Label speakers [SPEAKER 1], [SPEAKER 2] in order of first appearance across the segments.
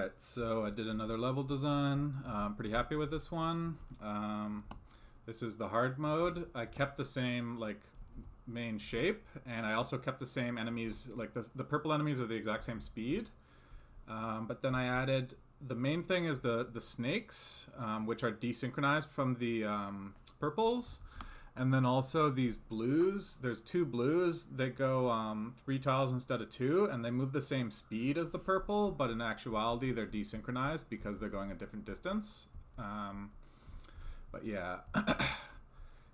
[SPEAKER 1] Alright, so I did another level design. I'm pretty happy with this one. This is the hard mode. I kept the same like main shape, and I also kept the same enemies, like the purple enemies are the exact same speed. But then I added, the main thing is the snakes, which are desynchronized from the purples. And then also these blues, there's two blues that go 3 tiles instead of 2, and they move the same speed as the purple, but in actuality they're desynchronized because they're going a different distance. But yeah,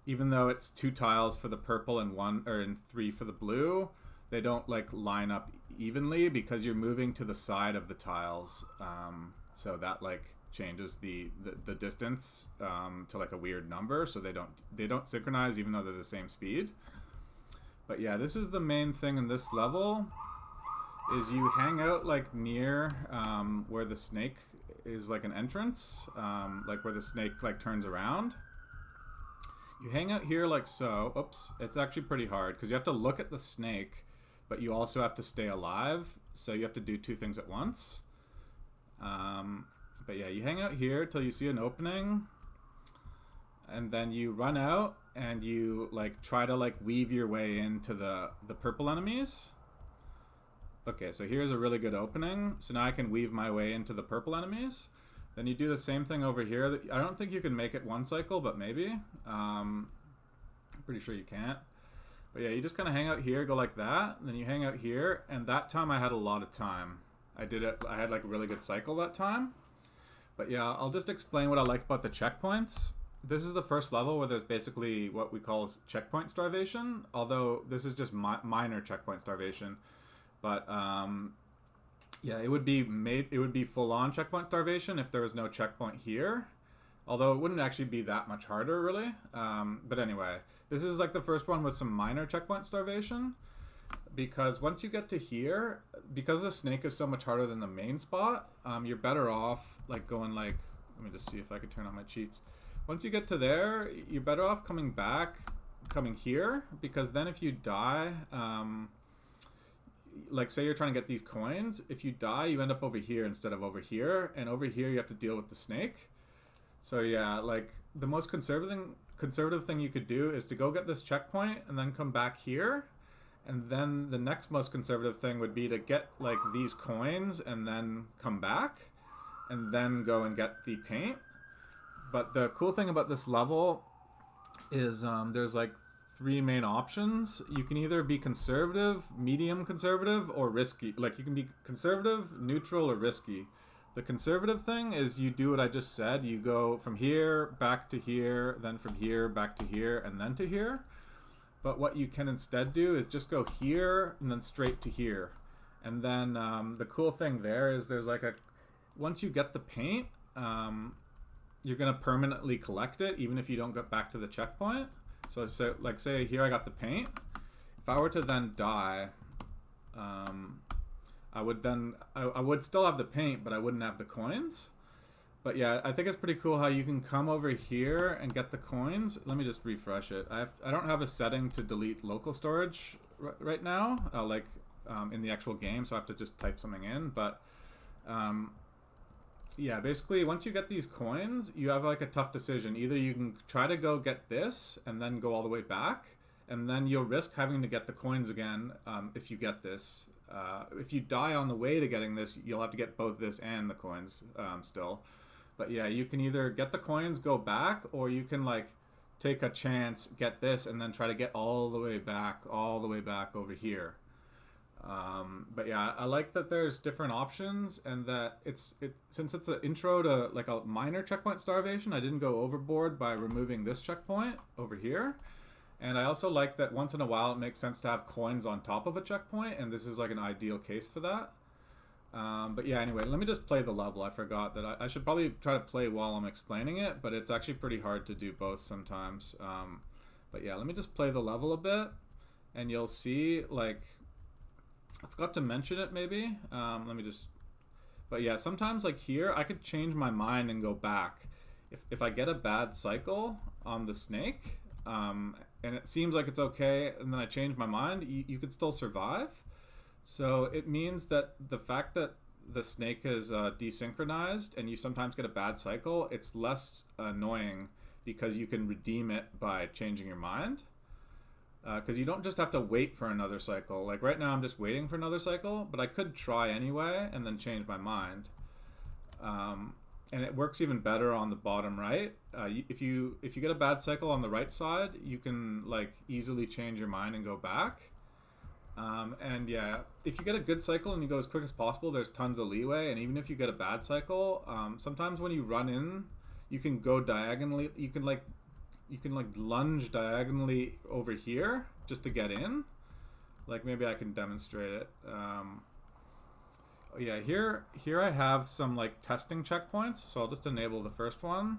[SPEAKER 1] even though it's 2 tiles for the purple and 3 for the blue, they don't like line up evenly because you're moving to the side of the tiles. So that like changes the distance to like a weird number, so they don't synchronize even though they're the same speed. But yeah, this is the main thing in this level, is you hang out like near where the snake is, like an entrance, like where the snake like turns around. You hang out here like so. Oops, it's actually pretty hard because you have to look at the snake, but you also have to stay alive, so you have to do 2 things at once. But yeah, you hang out here till you see an opening, and then you run out and you like try to like weave your way into the purple enemies. Okay, so here's a really good opening. So now I can weave my way into the purple enemies. Then you do the same thing over here. I don't think you can make it 1 cycle, but maybe. I'm pretty sure you can't. But yeah, you just kind of hang out here, go like that, and then you hang out here, and that time I had a lot of time. I had like a really good cycle that time. But yeah, I'll just explain what I like about the checkpoints. This is the first level where there's basically what we call checkpoint starvation, although this is just minor checkpoint starvation. But yeah, it would be full-on checkpoint starvation if there was no checkpoint here. Although it wouldn't actually be that much harder, really. But anyway, this is like the first one with some minor checkpoint starvation. Because once you get to here, because the snake is so much harder than the main spot, you're better off like going like, let me just see if I can turn on my cheats. Once you get to there, you're better off coming here, because then if you die, like say you're trying to get these coins, if you die, you end up over here instead of over here, and over here you have to deal with the snake. So yeah, like the most conservative thing you could do is to go get this checkpoint and then come back here. And then the next most conservative thing would be to get like these coins and then come back and then go and get the paint. But the cool thing about this level is there's like 3 main options. You can either be conservative, medium conservative, or risky. Like you can be conservative, neutral, or risky. The conservative thing is you do what I just said. You go from here back to here, then from here back to here, and then to here. But what you can instead do is just go here and then straight to here. And then the cool thing there is there's like once you get the paint, you're going to permanently collect it even if you don't get back to the checkpoint. So like say here I got the paint. If I were to then die, I would still have the paint, but I wouldn't have the coins. But yeah, I think it's pretty cool how you can come over here and get the coins. Let me just refresh it. I don't have a setting to delete local storage right now, in the actual game, so I have to just type something in. But yeah, basically once you get these coins, you have like a tough decision. Either you can try to go get this and then go all the way back, and then you'll risk having to get the coins again if you get this. If you die on the way to getting this, you'll have to get both this and the coins still. But yeah, you can either get the coins, go back, or you can like take a chance, get this, and then try to get all the way back over here. But yeah, I like that there's different options, and that since it's an intro to like a minor checkpoint starvation, I didn't go overboard by removing this checkpoint over here. And I also like that once in a while it makes sense to have coins on top of a checkpoint, and this is like an ideal case for that. But yeah, anyway, let me just play the level. I forgot that I should probably try to play while I'm explaining it, but it's actually pretty hard to do both sometimes. But yeah, let me just play the level a bit, and you'll see, like, I forgot to mention it maybe. But yeah, sometimes like here, I could change my mind and go back. If I get a bad cycle on the snake, and it seems like it's okay, and then I change my mind, you could still survive. So it means that the fact that the snake is desynchronized and you sometimes get a bad cycle, it's less annoying because you can redeem it by changing your mind. Because you don't just have to wait for another cycle. Like right now I'm just waiting for another cycle, but I could try anyway and then change my mind. And it works even better on the bottom right. If you get a bad cycle on the right side, you can like easily change your mind and go back. And yeah, if you get a good cycle and you go as quick as possible, there's tons of leeway. And even if you get a bad cycle, sometimes when you run in, you can go diagonally. You can like lunge diagonally over here just to get in. Like maybe I can demonstrate it. Yeah, here I have some like testing checkpoints, so I'll just enable the first one.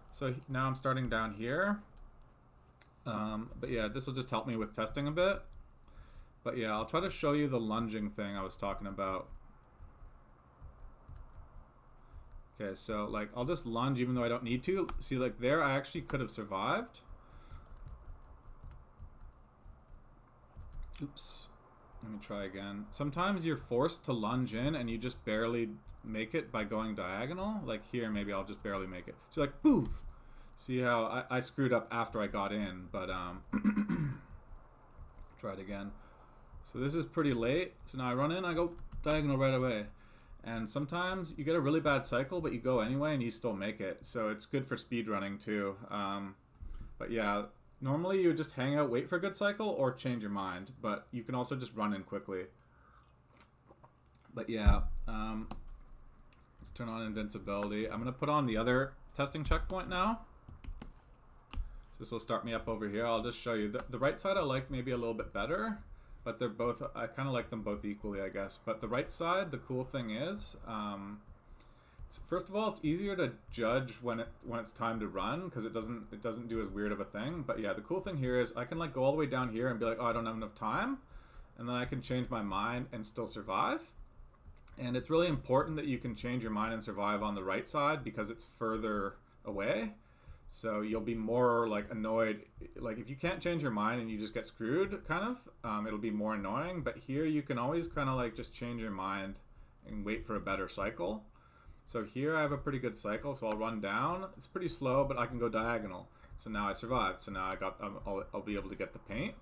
[SPEAKER 1] So now I'm starting down here. But yeah, this will just help me with testing a bit. But yeah, I'll try to show you the lunging thing I was talking about. Okay, so like I'll just lunge even though I don't need to. See, like there I actually could have survived. Oops. Let me try again. Sometimes you're forced to lunge in and you just barely make it by going diagonal. Like here, maybe I'll just barely make it. So like, poof! See how I screwed up after I got in, but try it again. So this is pretty late. So now I run in, I go diagonal right away. And sometimes you get a really bad cycle, but you go anyway and you still make it. So it's good for speed running too. But yeah, normally you would just hang out, wait for a good cycle, or change your mind. But you can also just run in quickly. But yeah, let's turn on invincibility. I'm going to put on the other testing checkpoint now. So this will start me up over here. I'll just show you. The right side I like maybe a little bit better. But they're both, I kind of like them both equally, I guess. But the right side, the cool thing is, first of all, it's easier to judge when it's time to run because it doesn't do as weird of a thing. But yeah, the cool thing here is I can like go all the way down here and be like, oh, I don't have enough time, and then I can change my mind and still survive. And it's really important that you can change your mind and survive on the right side because it's further away. So you'll be more like annoyed. Like if you can't change your mind and you just get screwed, kind of, it'll be more annoying. But here you can always kind of like just change your mind and wait for a better cycle. So here I have a pretty good cycle, so I'll run down. It's pretty slow, but I can go diagonal. So now I survived. So now I'll be able to get the paint.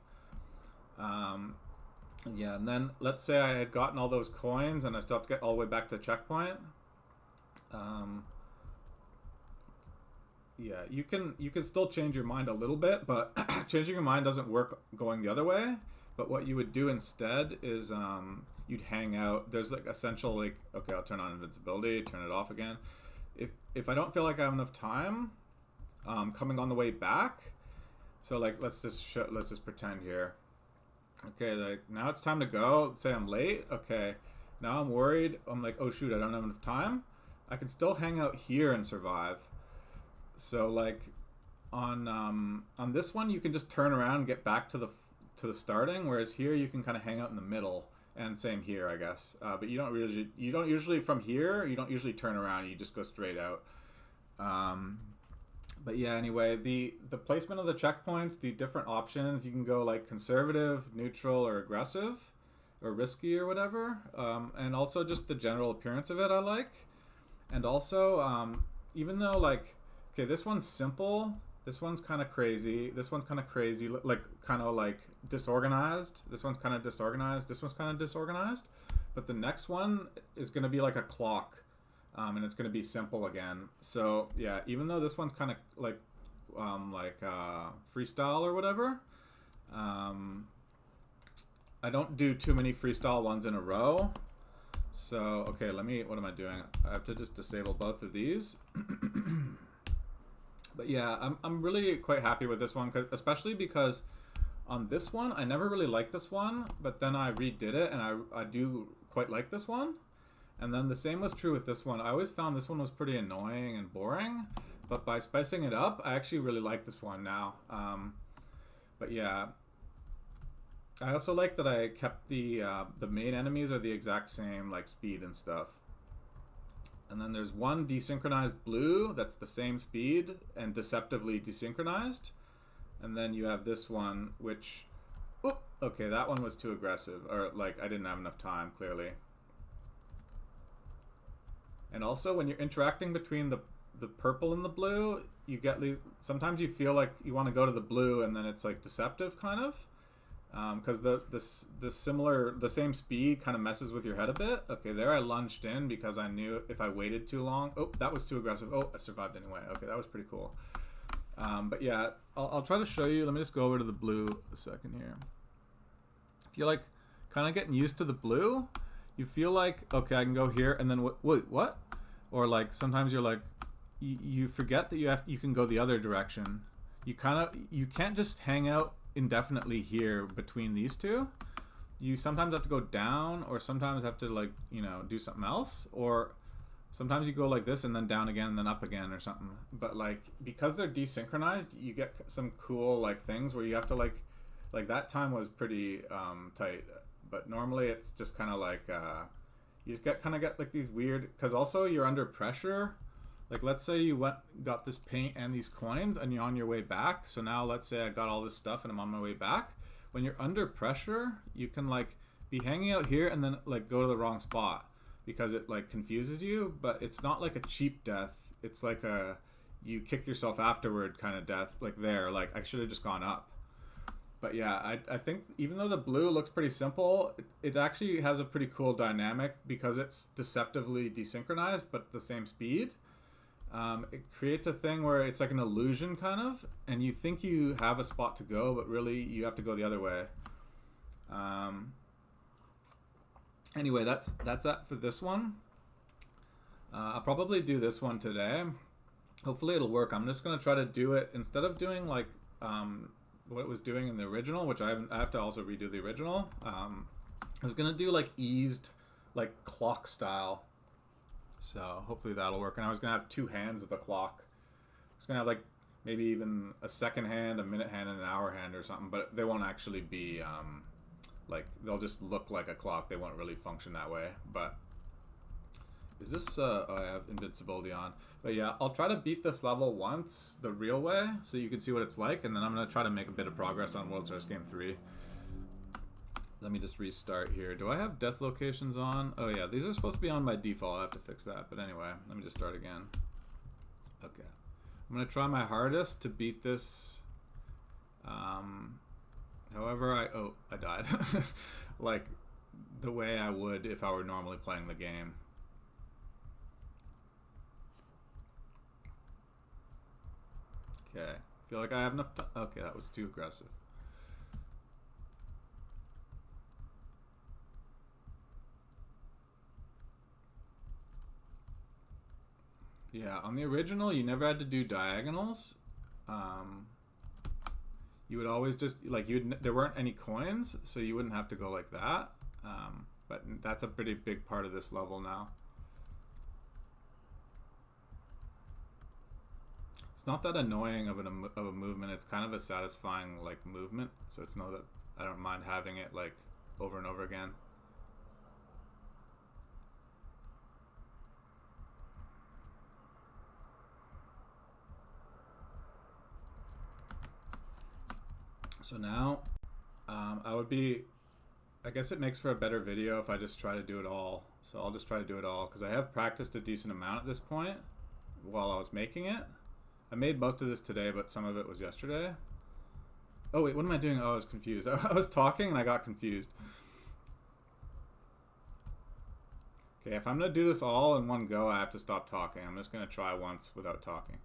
[SPEAKER 1] Yeah, and then let's say I had gotten all those coins and I still have to get all the way back to the checkpoint. Yeah, you can still change your mind a little bit, but changing your mind doesn't work going the other way. But what you would do instead is you'd hang out. There's like essential like, okay, I'll turn on invincibility, turn it off again. If I don't feel like I have enough time coming on the way back, so like let's just pretend here. Okay, like now it's time to go. Let's say I'm late. Okay, now I'm worried. I'm like, oh shoot, I don't have enough time. I can still hang out here and survive. So like on this one you can just turn around and get back to the starting, whereas here you can kind of hang out in the middle, and same here I guess. But you don't usually from here you don't usually turn around, you just go straight out. But yeah, anyway, the placement of the checkpoints, the different options, you can go like conservative, neutral, or aggressive, or risky, or whatever. And also just the general appearance of it I like. And also even though like, okay, this one's simple. This one's kind of crazy. This one's kind of crazy, like kind of like disorganized. This one's kind of disorganized. This one's kind of disorganized. But the next one is going to be like a clock, and it's going to be simple again. So yeah, even though this one's kind of like freestyle or whatever, I don't do too many freestyle ones in a row. So okay, what am I doing? I have to just disable both of these. But yeah, I'm really quite happy with this one, especially because on this one, I never really liked this one, but then I redid it and I do quite like this one. And then the same was true with this one. I always found this one was pretty annoying and boring, but by spicing it up, I actually really like this one now. But yeah, I also like that I kept the main enemies are the exact same like speed and stuff. And then there's one desynchronized blue that's the same speed and deceptively desynchronized. And then you have this one, which, okay, that one was too aggressive, or like I didn't have enough time, clearly. And also when you're interacting between the purple and the blue, you get sometimes you feel like you want to go to the blue, and then it's like deceptive kind of, because the same speed kind of messes with your head a bit. Okay, there I lunged in because I knew if I waited too long. Oh, that was too aggressive. Oh, I survived anyway. Okay, that was pretty cool. But yeah, I'll try to show you. Let me just go over to the blue a second here. If you're like kind of getting used to the blue, you feel like, okay, I can go here, and then wait, what? Or like sometimes you're like, you forget that you can go the other direction. You can't just hang out indefinitely here between these two. You sometimes have to go down, or sometimes have to, like, you know, do something else, or sometimes you go like this and then down again and then up again or something. But like, because they're desynchronized, you get some cool like things where you have to like that time was pretty tight. But normally it's just kind of like you get like these weird, because also you're under pressure. Like, let's say you got this paint and these coins and you're on your way back. So now let's say I got all this stuff and I'm on my way back. When you're under pressure, you can like be hanging out here and then like go to the wrong spot because it like confuses you. But it's not like a cheap death. It's like you kick yourself afterward kind of death. Like there, like I should have just gone up. But yeah, I think even though the blue looks pretty simple, it actually has a pretty cool dynamic because it's deceptively desynchronized but the same speed. It creates a thing where it's like an illusion kind of, and you think you have a spot to go, but really you have to go the other way. Anyway, that's that for this one. I'll probably do this one today. Hopefully it'll work. I'm just gonna try to do it instead of doing like what it was doing in the original, which I have to also redo the original. I was gonna do like eased, like clock style. So hopefully that'll work. And I was gonna have 2 hands of the clock. I was gonna have like maybe even a second hand, a minute hand, and an hour hand or something. But they won't actually be like, they'll just look like a clock. They won't really function that way. But is this? Oh, I have invincibility on. But yeah, I'll try to beat this level once the real way, so you can see what it's like, and then I'm gonna try to make a bit of progress on World Source Game 3. Let me just restart here. Do I have death locations on? Oh yeah, these are supposed to be on by default. I have to fix that. But anyway, let me just start again. Okay. I'm going to try my hardest to beat this. However, I died. Like the way I would if I were normally playing the game. Okay. Feel like I have enough time. Okay, that was too aggressive. Yeah, on the original, you never had to do diagonals. You would always just, like, there weren't any coins, so you wouldn't have to go like that. But that's a pretty big part of this level now. It's not that annoying of a movement. It's kind of a satisfying, like, movement. So it's no that I don't mind having it, like, over and over again. So now, I guess it makes for a better video if I just try to do it all. So I'll just try to do it all, because I have practiced a decent amount at this point while I was making it. I made most of this today, but some of it was yesterday. Oh wait, what am I doing? Oh, I was confused. I was talking and I got confused. Okay, if I'm gonna do this all in one go, I have to stop talking. I'm just gonna try once without talking.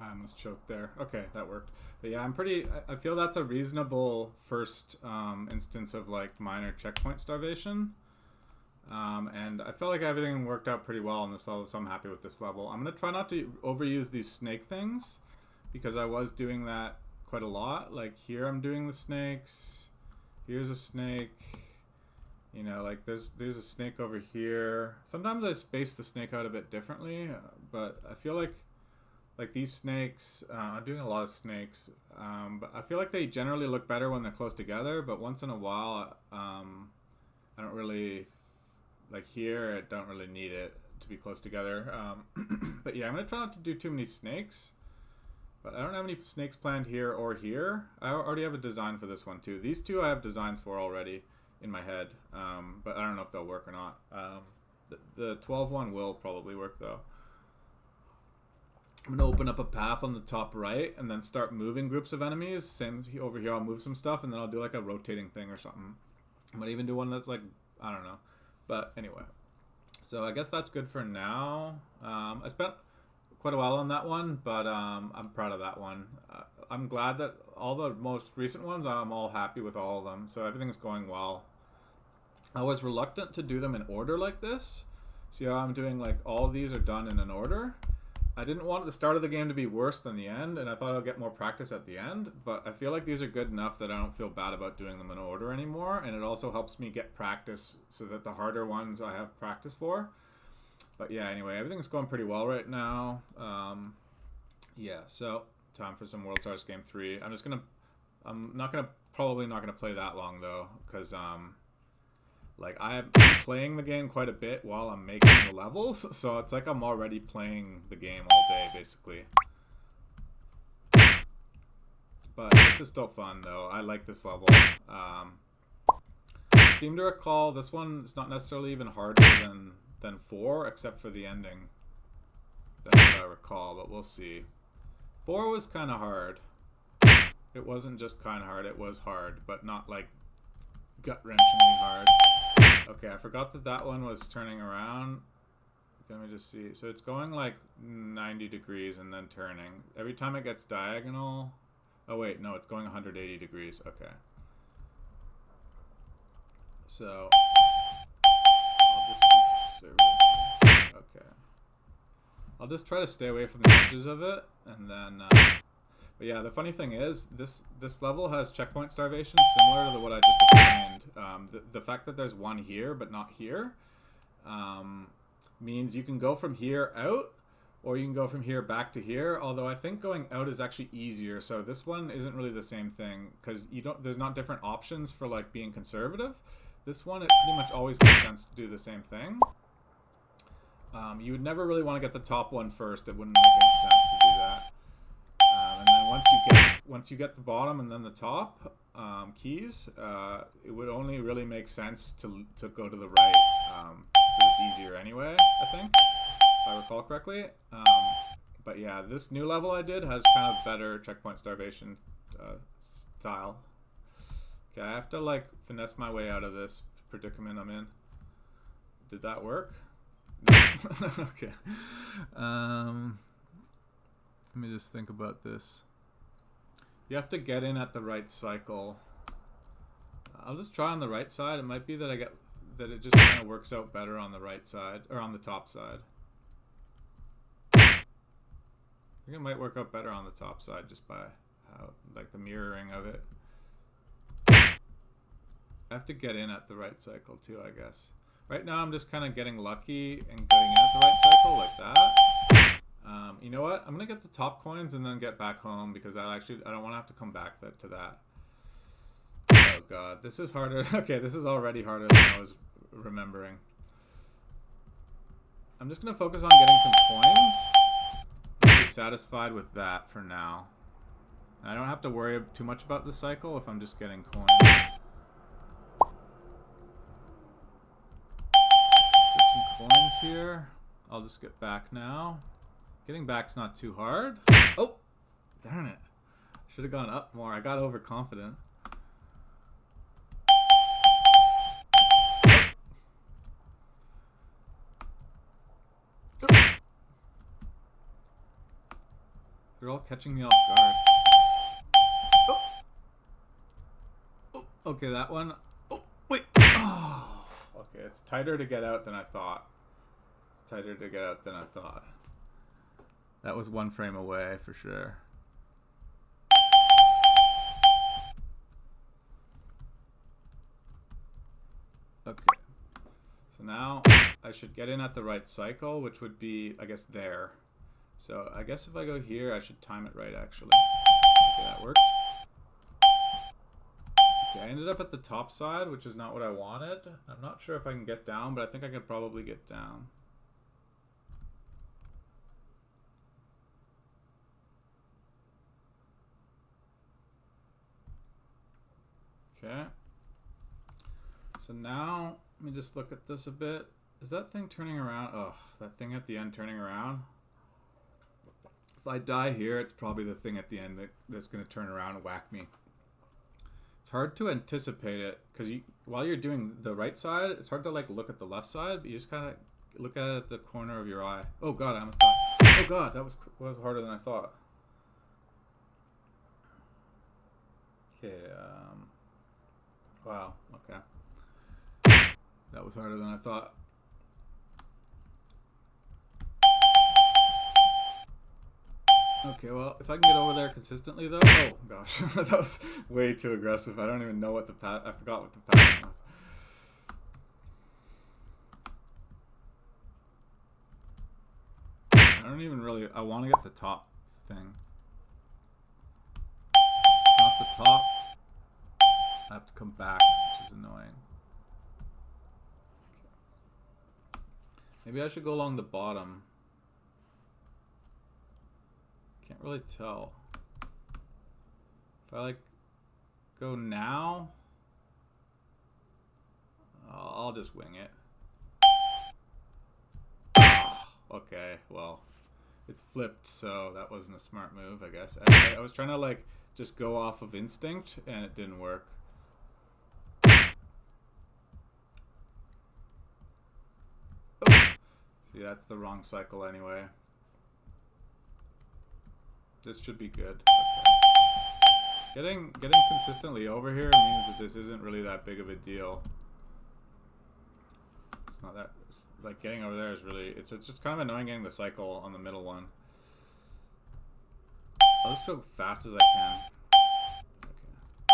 [SPEAKER 1] I almost choked there. Okay, that worked. But yeah, I feel that's a reasonable first instance of like minor checkpoint starvation. And I felt like everything worked out pretty well on this level, so I'm happy with this level. I'm going to try not to overuse these snake things, because I was doing that quite a lot. Like here I'm doing the snakes. Here's a snake. You know, like there's a snake over here. Sometimes I space the snake out a bit differently, but I feel like these snakes, I'm doing a lot of snakes, but I feel like they generally look better when they're close together, but once in a while, I don't really, like here, I don't really need it to be close together. But yeah, I'm going to try not to do too many snakes, but I don't have any snakes planned here or here. I already have a design for this one too. These two I have designs for already in my head, but I don't know if they'll work or not. The 12 one will probably work though. I'm going to open up a path on the top right and then start moving groups of enemies. Same over here, I'll move some stuff and then I'll do like a rotating thing or something. I might even do one that's like, I don't know. But anyway, so I guess that's good for now. I spent quite a while on that one, but I'm proud of that one. I'm glad that all the most recent ones, I'm all happy with all of them. So everything's going well. I was reluctant to do them in order like this. See how I'm doing, like all of these are done in an order. I didn't want the start of the game to be worse than the end, and I thought I'll get more practice at the end, but I feel like these are good enough that I don't feel bad about doing them in order anymore, and it also helps me get practice so that the harder ones I have practice for. But yeah, anyway, everything's going pretty well right now. Yeah, so time for some World Stars Game 3. Probably not gonna play that long though, because like I'm playing the game quite a bit while I'm making the levels, so it's like I'm already playing the game all day basically. But this is still fun though. I like this level. I seem to recall this one is not necessarily even harder than 4, except for the ending. That's what I recall, but we'll see. 4 was kind of hard. It wasn't just kind of hard, it was hard, but not like gut-wrenchingly hard. Okay, I forgot that one was turning around. Let me just see. So it's going like 90 degrees and then turning. Every time it gets diagonal... Oh wait, no, it's going 180 degrees. Okay. So... I'll just be conservative. Okay. I'll just try to stay away from the edges of it, and then... But yeah, the funny thing is, this level has checkpoint starvation similar to what I just explained. The fact that there's one here but not here means you can go from here out, or you can go from here back to here. Although I think going out is actually easier. So this one isn't really the same thing because there's not different options for like being conservative. This one, it pretty much always makes sense to do the same thing. You would never really want to get the top one first. It wouldn't make any sense to do that. And then once you get the bottom and then the top keys, it would only really make sense to go to the right because it's easier anyway, I think, if I recall correctly. But yeah, this new level I did has kind of better checkpoint starvation style. Okay, I have to like finesse my way out of this predicament I'm in. Did that work? No. Okay. Let me just think about this. You have to get in at the right cycle. I'll just try on the right side. It might be that it just kind of works out better on the right side or on the top side. I think it might work out better on the top side just by how, like, the mirroring of it. I have to get in at the right cycle too, I guess. Right now I'm just kind of getting lucky and getting in at the right cycle like that. You know what? I'm gonna get the top coins and then get back home because I don't want to have to come back to that. Oh god, this is harder. Okay, this is already harder than I was remembering. I'm just gonna focus on getting some coins. I'm be satisfied with that for now. I don't have to worry too much about the cycle if I'm just getting coins. Get some coins here. I'll just get back now. Getting back's not too hard. Oh, darn it. Should have gone up more. I got overconfident. They're all catching me off guard. Oh. Oh, okay, that one. Oh, wait. Oh. Okay, it's tighter to get out than I thought. It's tighter to get out than I thought. That was one frame away for sure. Okay. So now I should get in at the right cycle, which would be, I guess, there. So I guess if I go here, I should time it right, actually. Okay, that worked. Okay, I ended up at the top side, which is not what I wanted. I'm not sure if I can get down, but I think I could probably get down. Okay. So now, let me just look at this a bit. Is that thing turning around? Oh, that thing at the end turning around? If I die here, it's probably the thing at the end that's going to turn around and whack me. It's hard to anticipate it, because while you're doing the right side, it's hard to like look at the left side, but you just kind of look at it at the corner of your eye. Oh god, I almost died. Oh god, that was harder than I thought. Okay, wow, okay. That was harder than I thought. Okay, well, if I can get over there consistently, though... Oh, gosh. That was way too aggressive. I don't even know what the I forgot what the pattern was. I don't even really... I want to get the top thing. Not the top. I have to come back, which is annoying. Maybe I should go along the bottom. Can't really tell. If I like go now, I'll just wing it. Okay, well, it's flipped, so that wasn't a smart move, I guess. I was trying to like just go off of instinct, and it didn't work. Oh. See, that's the wrong cycle anyway. This should be good. Okay. Getting consistently over here means that this isn't really that big of a deal. It's not that... It's like getting over there is really... It's just kind of annoying getting the cycle on the middle one. I'll just go fast as I can.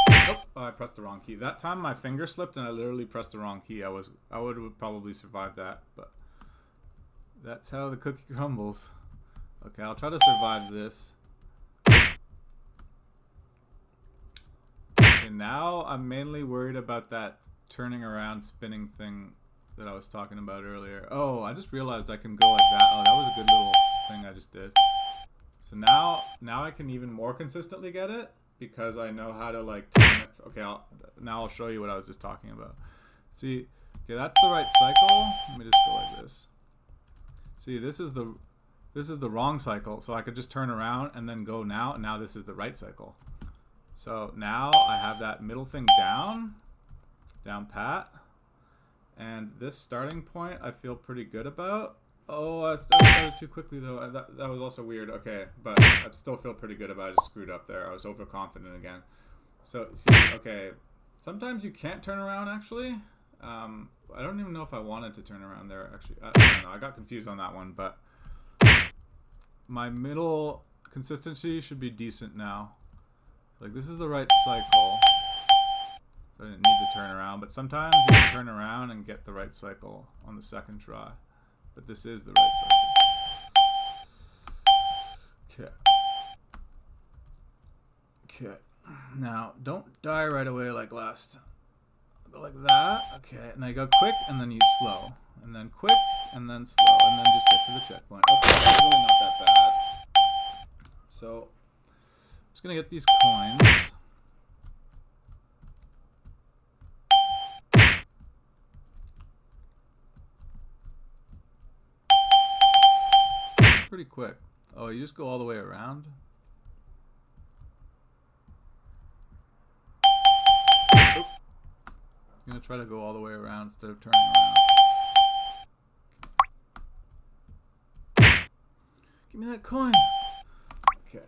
[SPEAKER 1] Okay. Oh, I pressed the wrong key. That time my finger slipped and I literally pressed the wrong key. I would have probably survived that, but that's how the cookie crumbles. Okay, I'll try to survive this. Okay, now I'm mainly worried about that turning around spinning thing that I was talking about earlier. Oh, I just realized I can go like that. Oh, that was a good little thing I just did. So now I can even more consistently get it because I know how to like time it. Okay, now I'll show you what I was just talking about. See, okay, that's the right cycle. Let me just go like this. See, this is the wrong cycle, so I could just turn around and then go now, and now this is the right cycle. So now I have that middle thing down pat, and this starting point I feel pretty good about. Oh, I started too quickly though. That was also weird. Okay, but I still feel pretty good about it. I just screwed up there. I was overconfident again. So see, okay, sometimes you can't turn around actually. I don't even know if I wanted to turn around there actually. I don't know. I got confused on that one, but my middle consistency should be decent now. Like this is the right cycle. So I didn't need to turn around, but sometimes you can turn around and get the right cycle on the second try. But this is the right cycle. Okay. Okay. Now, don't die right away like last. Go like that. Okay. And I go quick and then you slow. And then quick and then slow. And then just get to the checkpoint. Okay, that's really not that bad. So, I'm just going to get these coins. Pretty quick. Oh, you just go all the way around? Oop. I'm going to try to go all the way around instead of turning around. Give me that coin. Okay.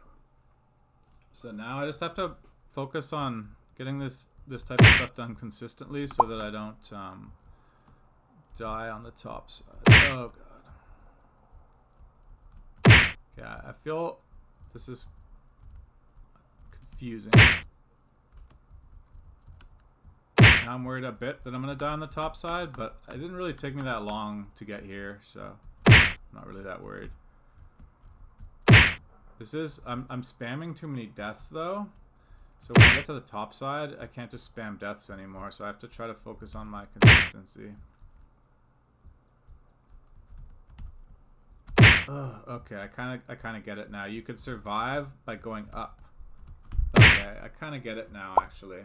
[SPEAKER 1] So now I just have to focus on getting this type of stuff done consistently so that I don't die on the top side. Oh god. Yeah, I feel this is confusing. Now I'm worried a bit that I'm gonna die on the top side, but it didn't really take me that long to get here, so I'm not really that worried. This is I'm spamming too many deaths though. So when I get to the top side, I can't just spam deaths anymore, so I have to try to focus on my consistency. Okay, I kind of get it now. You could survive by going up. Okay, I kind of get it now, actually.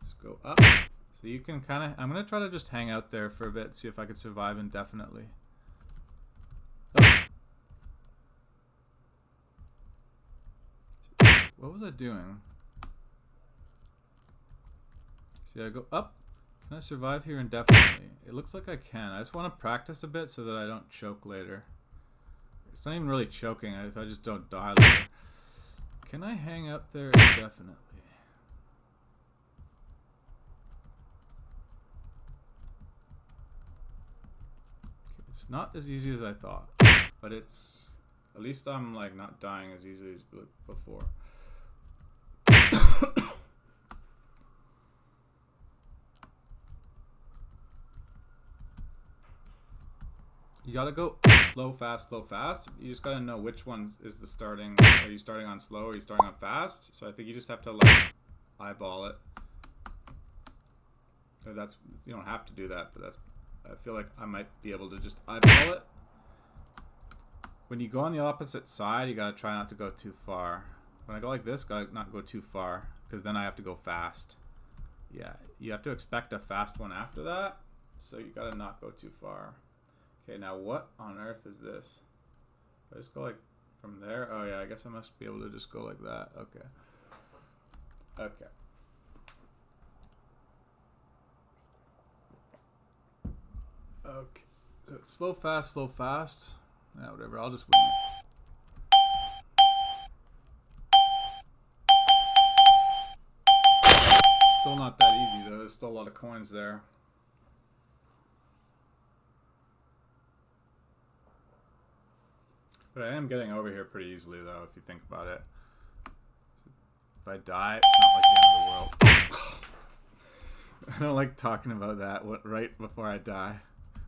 [SPEAKER 1] Just go up. So you can kind of... I'm going to try to just hang out there for a bit, see if I could survive indefinitely. Oh. What was I doing? See, I go up. Can I survive here indefinitely? It looks like I can. I just want to practice a bit so that I don't choke later. It's not even really choking if I just don't die later. Can I hang out there indefinitely? It's not as easy as I thought, but it's... At least I'm like not dying as easily as before. You gotta go slow, fast, slow, fast. You just gotta know which one is the starting. Are you starting on slow or are you starting on fast? So I think you just have to like eyeball it. Or that's, you don't have to do that, but that's, I feel like I might be able to just eyeball it. When you go on the opposite side, you gotta try not to go too far. When I go like this, gotta not go too far, because then I have to go fast. Yeah, you have to expect a fast one after that, so you gotta not go too far. Okay, now what on earth is this? I just go like from there? Oh yeah, I guess I must be able to just go like that. Okay. Okay. Okay. So it's slow, fast, slow, fast. Yeah, whatever. I'll just wing it. Still not that easy though. There's still a lot of coins there. But I am getting over here pretty easily though, if you think about it. If I die, it's not like the end of the world. I don't like talking about that right before I die.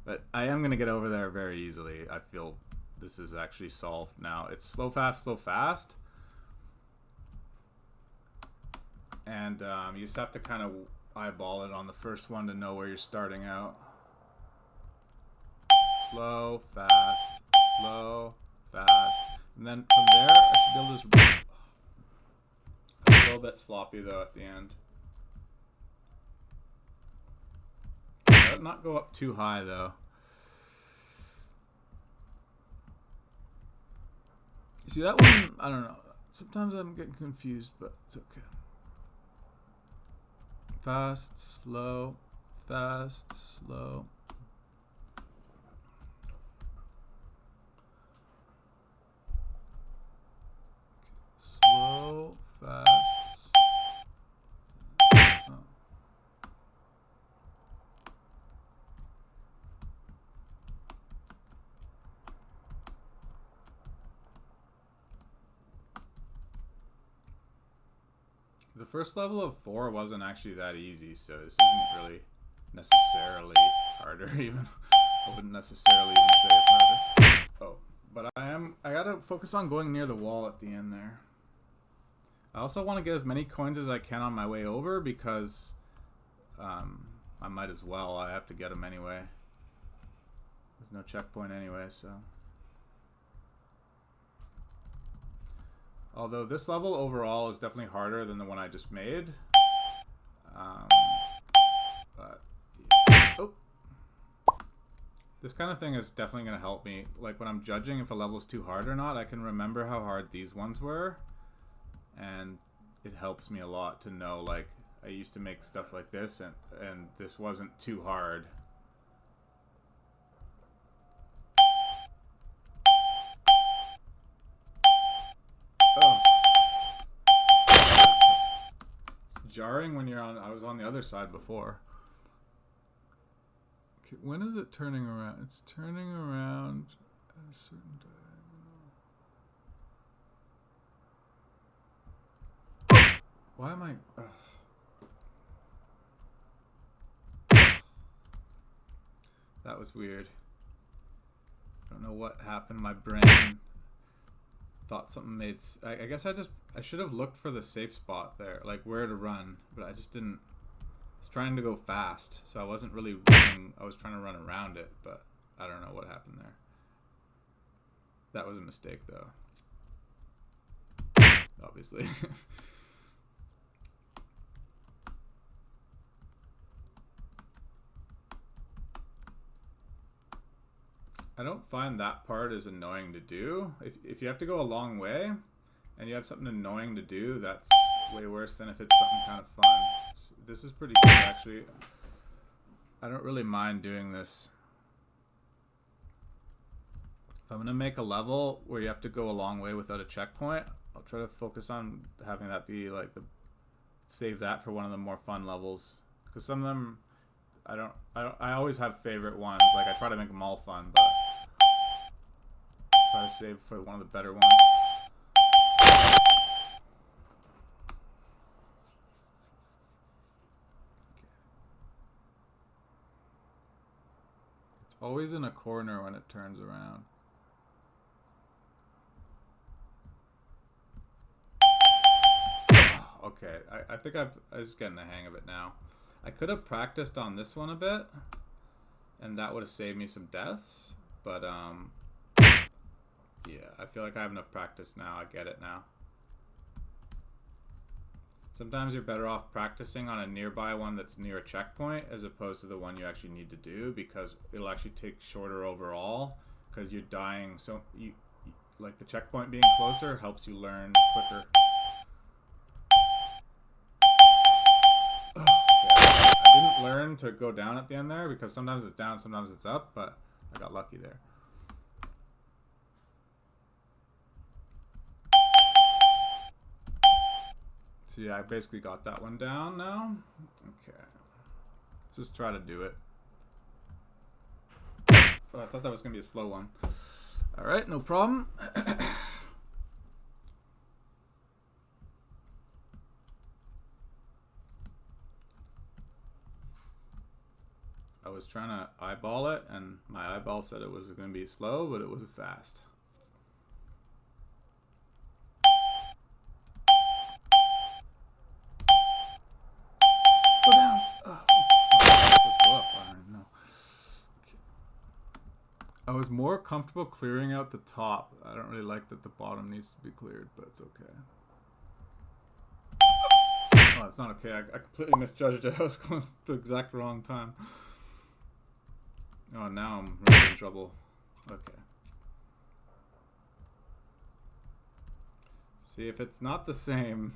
[SPEAKER 1] But I am going to get over there very easily. I feel this is actually solved now. It's slow, fast, slow, fast. And you just have to kind of eyeball it on the first one to know where you're starting out. Slow, fast, slow, fast. And then from there, I should be able to just... I'm a little bit sloppy though at the end. Not go up too high though. You see that one? I don't know. Sometimes I'm getting confused, but it's okay. Fast, slow, fast, slow. Slow, fast. The first level of 4 wasn't actually that easy, so this isn't really necessarily harder even. I wouldn't necessarily even say it's harder. Oh, but I gotta focus on going near the wall at the end there. I also want to get as many coins as I can on my way over because I might as well. I have to get them anyway. There's no checkpoint anyway, so... Although this level overall is definitely harder than the one I just made. But yeah. Oh. This kind of thing is definitely going to help me. Like when I'm judging if a level's too hard or not, I can remember how hard these ones were. And it helps me a lot to know, like, I used to make stuff like this and this wasn't too hard. jarring when you're on. I was on the other side before. Okay, when is it turning around? It's turning around at a certain diagonal. Why am I? That was weird. I don't know what happened. My brain thought something made. I guess I should have looked for the safe spot there, like where to run, but I just didn't. I was trying to go fast, so I wasn't really running. I was trying to run around it, but I don't know what happened there. That was a mistake, though. Obviously. I don't find that part as annoying to do. If you have to go a long way and you have something annoying to do, that's way worse than if it's something kind of fun. So this is pretty good, actually. I don't really mind doing this. If I'm going to make a level where you have to go a long way without a checkpoint, I'll try to focus on having that be like save that for one of the more fun levels. Because some of them, I always have favorite ones. Like I try to make them all fun, but try to save for one of the better ones. It's always in a corner when it turns around. Okay, I think I'm just getting the hang of it now. I could have practiced on this one a bit, and that would have saved me some deaths, but yeah, I feel like I have enough practice now. I get it now. Sometimes you're better off practicing on a nearby one that's near a checkpoint as opposed to the one you actually need to do, because it'll actually take shorter overall because you're dying. So you like the checkpoint being closer helps you learn quicker. I didn't learn to go down at the end there because sometimes it's down, sometimes it's up, but I got lucky there. So yeah, I basically got that one down now. Okay. Let's just try to do it. Oh, I thought that was going to be a slow one. Alright, no problem. I was trying to eyeball it, and my eyeball said it was going to be slow, but it was fast. Go down. Oh. Let's go up. I don't know. Okay. I was more comfortable clearing out the top. I don't really like that the bottom needs to be cleared, but it's okay. Oh, it's not okay. I completely misjudged it. I was going the exact wrong time. Oh, now I'm really in trouble. Okay. See, if it's not the same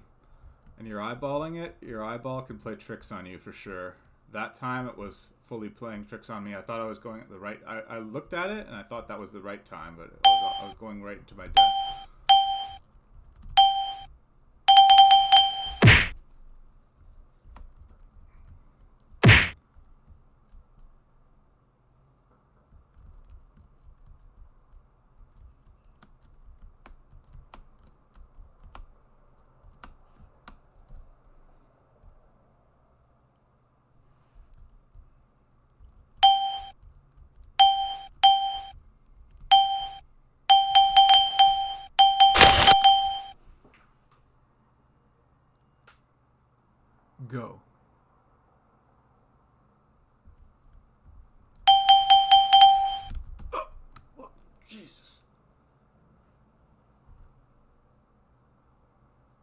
[SPEAKER 1] and you're eyeballing it, your eyeball can play tricks on you for sure. That time it was fully playing tricks on me. I thought I was going at the right... I looked at it and I thought that was the right time, but I was going right into my death. Go. Oh, Jesus.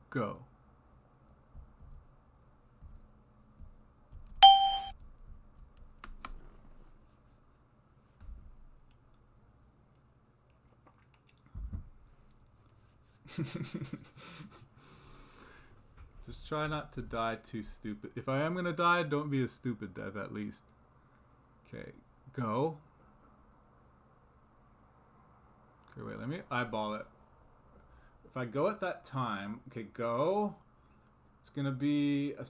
[SPEAKER 1] Go. Just try not to die too stupid. If I am gonna die, don't be a stupid death at least. Okay, go. Okay, wait, let me eyeball it. If I go at that time, okay, go. It's gonna be a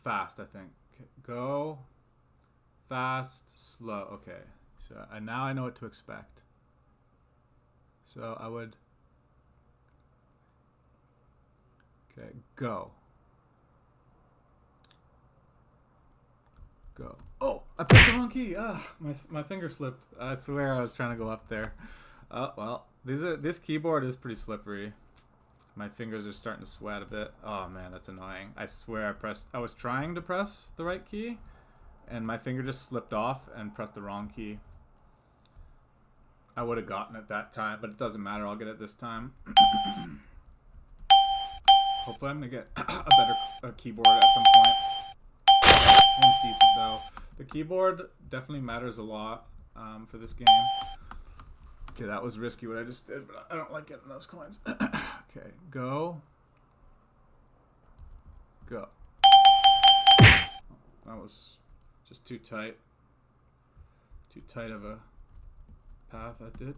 [SPEAKER 1] fast, I think. Okay, go, fast, slow. Okay, so now I know what to expect. So I would, okay, go. Go. Oh, I pressed the wrong key. Ah, my finger slipped. I swear I was trying to go up there. Oh, well, this keyboard is pretty slippery. My fingers are starting to sweat a bit. Oh man, that's annoying. I swear I was trying to press the right key and my finger just slipped off and pressed the wrong key. I would have gotten it that time, but it doesn't matter. I'll get it this time. Hopefully I'm gonna get a better keyboard at some point. This one's decent though. The keyboard definitely matters a lot for this game. Okay, that was risky what I just did, but I don't like getting those coins. Okay, go. Go. That was just too tight. Too tight of a path I did.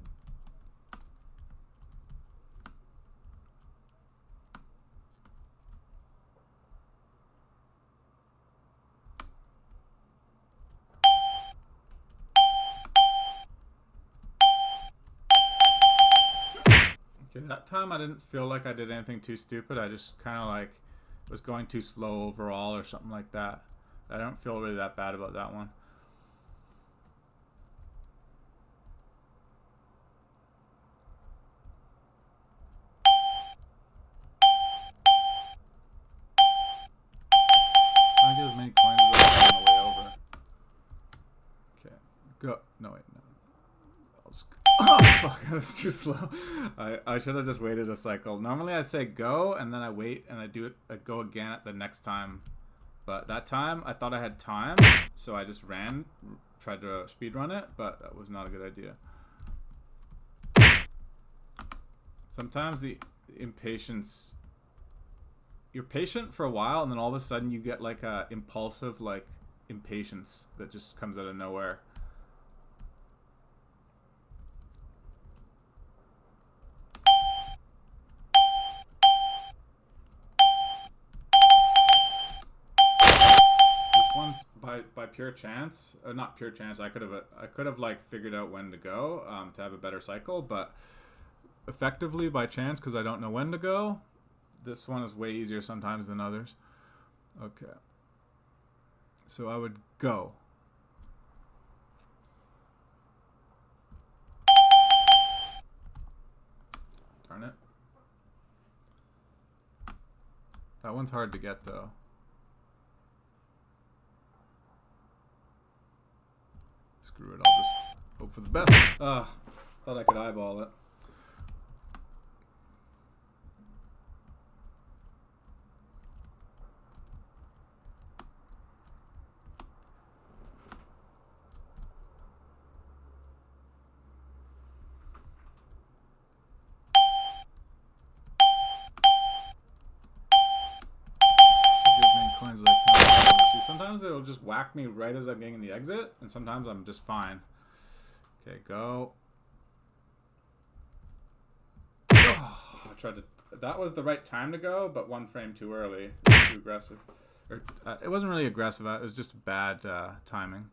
[SPEAKER 1] That time I didn't feel like I did anything too stupid. I just kind of like was going too slow overall or something like that. I don't feel really that bad about that one. Trying to get as many coins as I can on the way over. Okay, go. No, wait, no. I'll just go. Oh, fuck, that was too slow. I should have just waited a cycle. Normally I say go, and then I wait, and I do it. I go again at the next time. But that time, I thought I had time, so I just ran, tried to speedrun it, but that was not a good idea. Sometimes the impatience... You're patient for a while, and then all of a sudden you get like a impulsive, like, impatience that just comes out of nowhere. By pure chance, not pure chance. I could have like figured out when to go to have a better cycle, but effectively by chance because I don't know when to go. This one is way easier sometimes than others. Okay, so I would go. Darn it. That one's hard to get though. Screw it, I'll just hope for the best. Thought I could eyeball it. Sometimes it'll just whack me right as I'm getting the exit, and sometimes I'm just fine. Okay, go. Oh, I tried to. That was the right time to go, but one frame too early. It was too aggressive. Or, it wasn't really aggressive. It was just bad timing.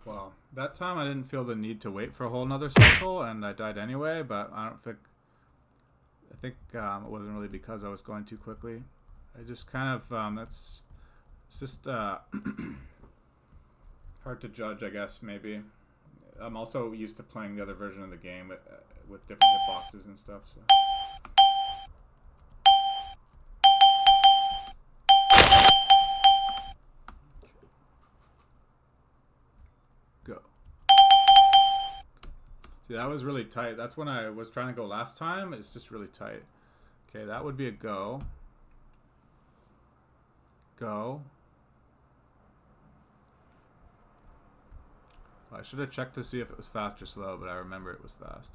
[SPEAKER 1] Well, that time I didn't feel the need to wait for a whole nother cycle, and I died anyway, but I think it wasn't really because I was going too quickly. I just kind of, it's just hard to judge, I guess, maybe. I'm also used to playing the other version of the game with different hitboxes and stuff, so... That was really tight. That's when I was trying to go last time. It's just really tight. Okay, that would be a go. Go. I should have checked to see if it was fast or slow, but I remember it was fast.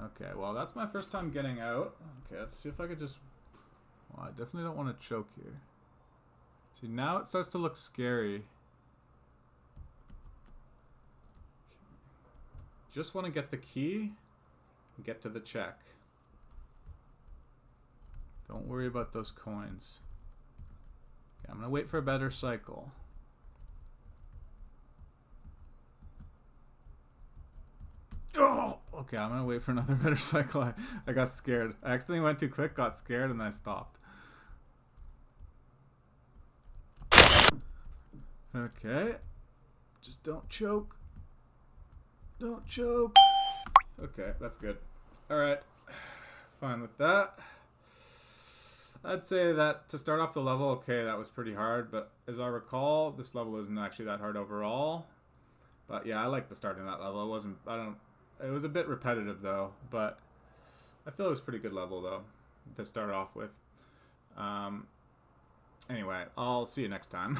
[SPEAKER 1] Okay, well, that's my first time getting out. Okay, let's see if I could just... Well, I definitely don't want to choke here. See, now it starts to look scary. Just want to get the key and get to the check. Don't worry about those coins. Okay, I'm going to wait for a better cycle. Oh! Okay, I'm going to wait for another better cycle. I got scared. I accidentally went too quick, got scared, and then I stopped. Okay. Just don't choke. Don't choke. Okay, that's good. Alright. Fine with that. I'd say that to start off the level, okay, that was pretty hard, but as I recall, this level isn't actually that hard overall. But yeah, I like the starting that level. It was a bit repetitive though, but I feel it was a pretty good level though to start off with. Anyway, I'll see you next time.